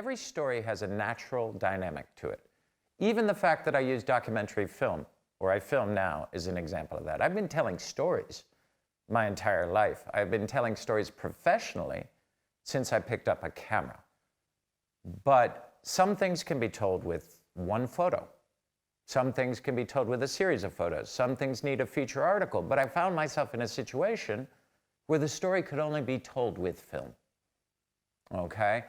every story has a natural dynamic to it. Even the fact that I use documentary film, or I film now, is an example of that. I've been telling stories my entire life. I've been telling stories professionally since I picked up a camera. But some things can be told with one photo. Some things can be told with a series of photos. Some things need a feature article. But I found myself in a situation where the story could only be told with film. Okay?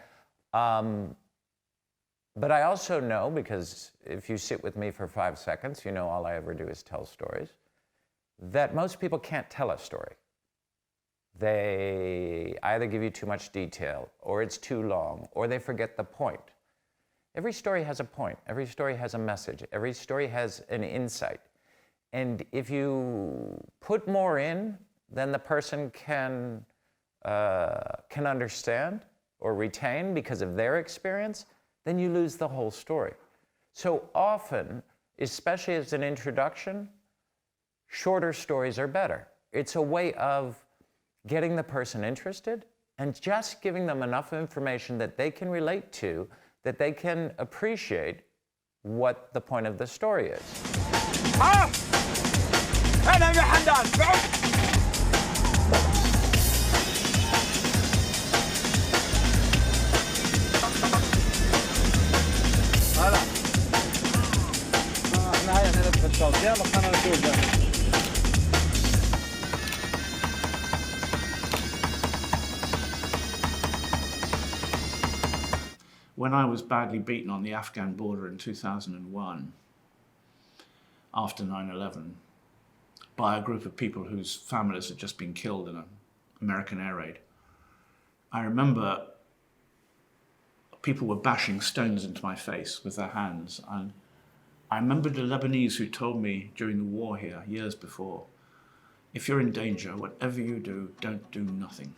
But I also know, because if you sit with me for 5 seconds, you know all I ever do is tell stories, that most people can't tell a story. They either give you too much detail, or it's too long, or they forget the point. Every story has a point. Every story has a message. Every story has an insight. And if you put more in than the person can understand or retain because of their experience, then you lose the whole story. So often, especially as an introduction, shorter stories are better. It's a way of getting the person interested and just giving them enough information that they can relate to, that they can appreciate what the point of the story is. When I was badly beaten on the Afghan border in 2001, after 9/11, by a group of people whose families had just been killed in an American air raid, I remember people were bashing stones into my face with their hands. And I remember the Lebanese who told me during the war here, years before, if you're in danger, whatever you do, don't do nothing.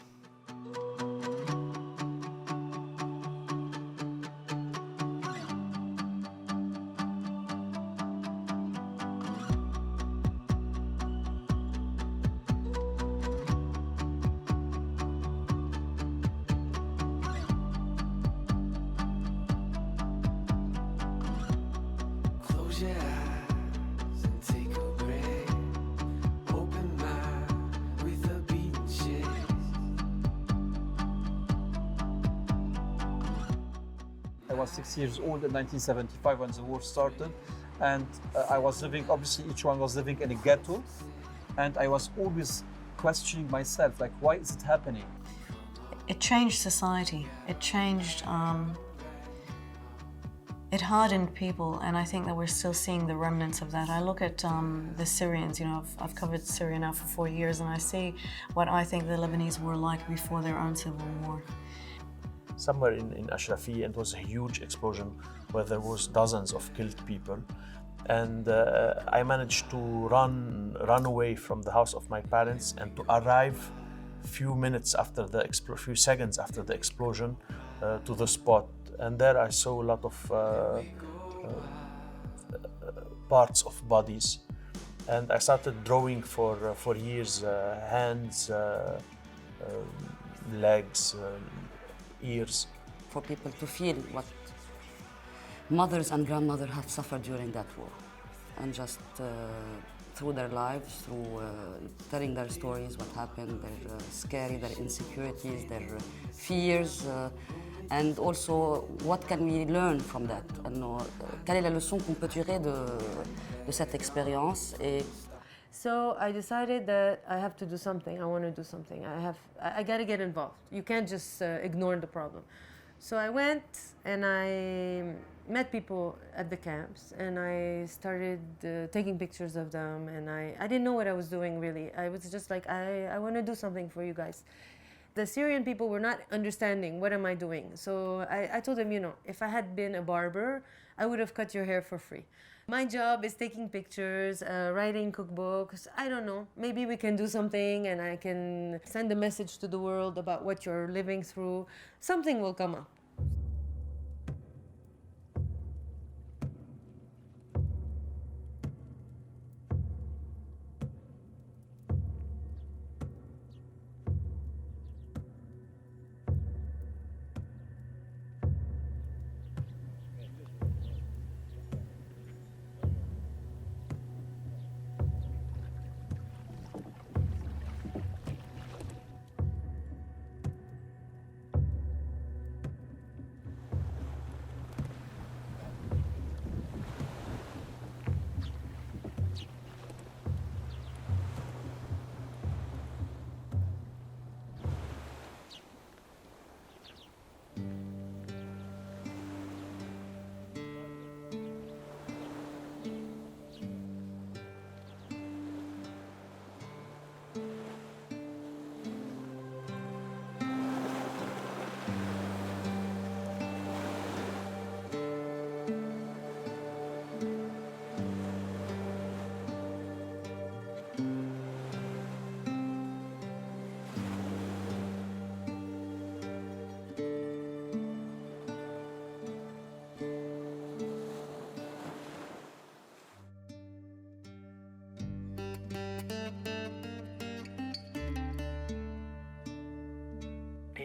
I was 6 years old in 1975 when the war started, and I was living, obviously each one was living in a ghetto, and I was always questioning myself, like, why is it happening? It changed society. It changed, it hardened people, and I think that we're still seeing the remnants of that. I look at the Syrians, you know, I've covered Syria now for 4 years, and I see what I think the Lebanese were like before their own civil war. Somewhere in Ashrafiyya, it was a huge explosion where there was dozens of killed people. And I managed to run away from the house of my parents and to arrive few seconds after the explosion to the spot. And there I saw a lot of parts of bodies. And I started drawing for years, hands, legs, ears. For people to feel what mothers and grandmothers have suffered during that war, and just through their lives, through telling their stories, what happened, their scary, their insecurities, their fears, and also what can we learn from that. Quelle est la leçon qu'on peut tirer de cette expérience? So I decided that I have to do something. I want to do something. I got to get involved. You can't just ignore the problem. So I went and I met people at the camps, and I started taking pictures of them, and I didn't know what I was doing really. I was just like, I want to do something for you guys. The Syrian people were not understanding what am I doing. So I told them, you know, if I had been a barber, I would have cut your hair for free. My job is taking pictures, writing cookbooks. I don't know, maybe we can do something and I can send a message to the world about what you're living through. Something will come up.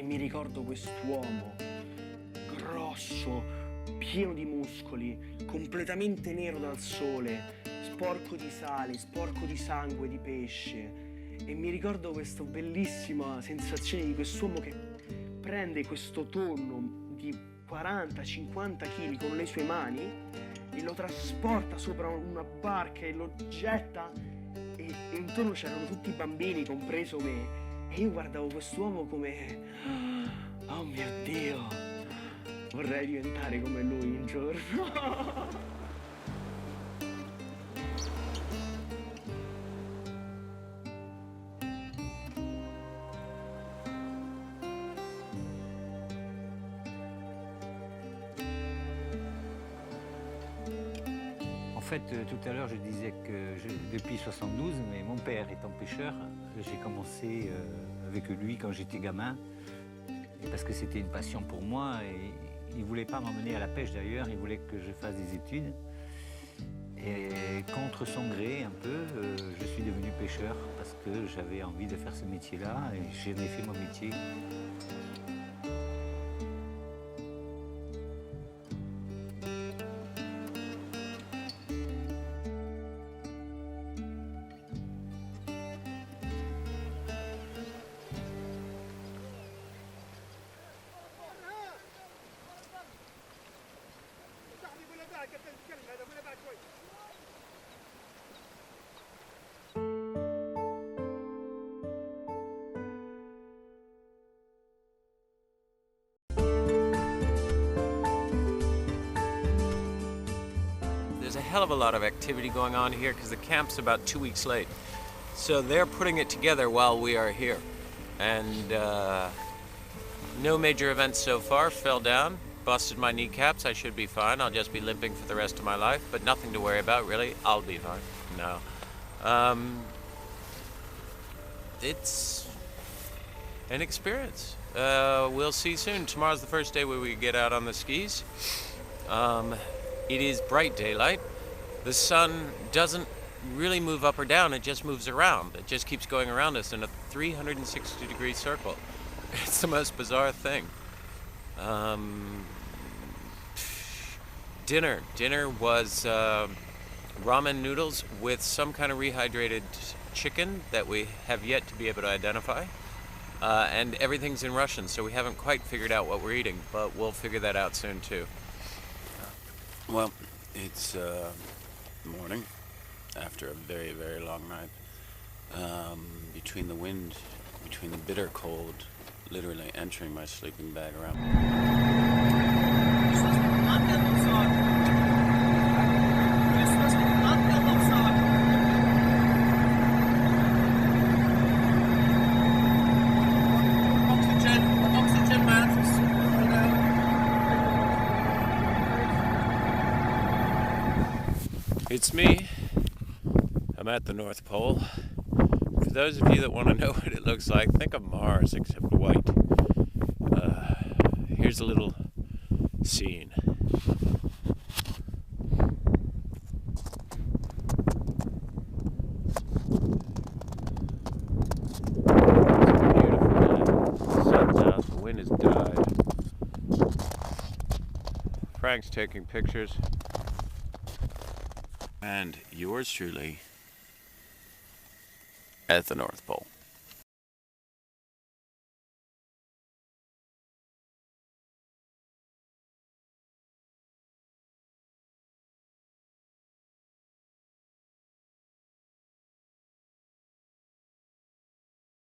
mi ricordo quest'uomo grosso, pieno di muscoli, completamente nero dal sole, sporco di sale, sporco di sangue, di pesce. E mi ricordo questa bellissima sensazione di quest'uomo che prende questo tonno di 40-50 kg con le sue mani e lo trasporta sopra una barca e lo getta e intorno c'erano tutti i bambini, compreso me. E io guardavo quest'uomo come... Oh mio Dio! Vorrei diventare come lui un giorno. En fait, tout à l'heure, je disais que depuis 72, mais mon père étant pêcheur, j'ai commencé avec lui quand j'étais gamin, parce que c'était une passion pour moi. Et il ne voulait pas m'emmener à la pêche d'ailleurs, il voulait que je fasse des études. Et contre son gré, un peu, je suis devenu pêcheur parce que j'avais envie de faire ce métier-là et j'en ai fait mon métier. There's a hell of a lot of activity going on here because the camp's about 2 weeks late. So they're putting it together while we are here. And no major events so far. Fell down, busted my kneecaps. I should be fine. I'll just be limping for the rest of my life, but nothing to worry about, really. I'll be fine. No. It's an experience. We'll see soon. Tomorrow's the first day where we get out on the skis. It is bright daylight. The sun doesn't really move up or down, it just moves around. It just keeps going around us in a 360-degree circle. It's the most bizarre thing. Dinner was ramen noodles with some kind of rehydrated chicken that we have yet to be able to identify. And everything's in Russian, so we haven't quite figured out what we're eating, but we'll figure that out soon too. Well, it's morning after a very, very long night. Between the wind, between the bitter cold, literally entering my sleeping bag around. Oxygen masks. It's me. I'm at the North Pole. For those of you that want to know what it looks like, think of Mars except white. Here's a little scene. Sun's out, the wind has died. Frank's taking pictures. And yours truly at the North Pole.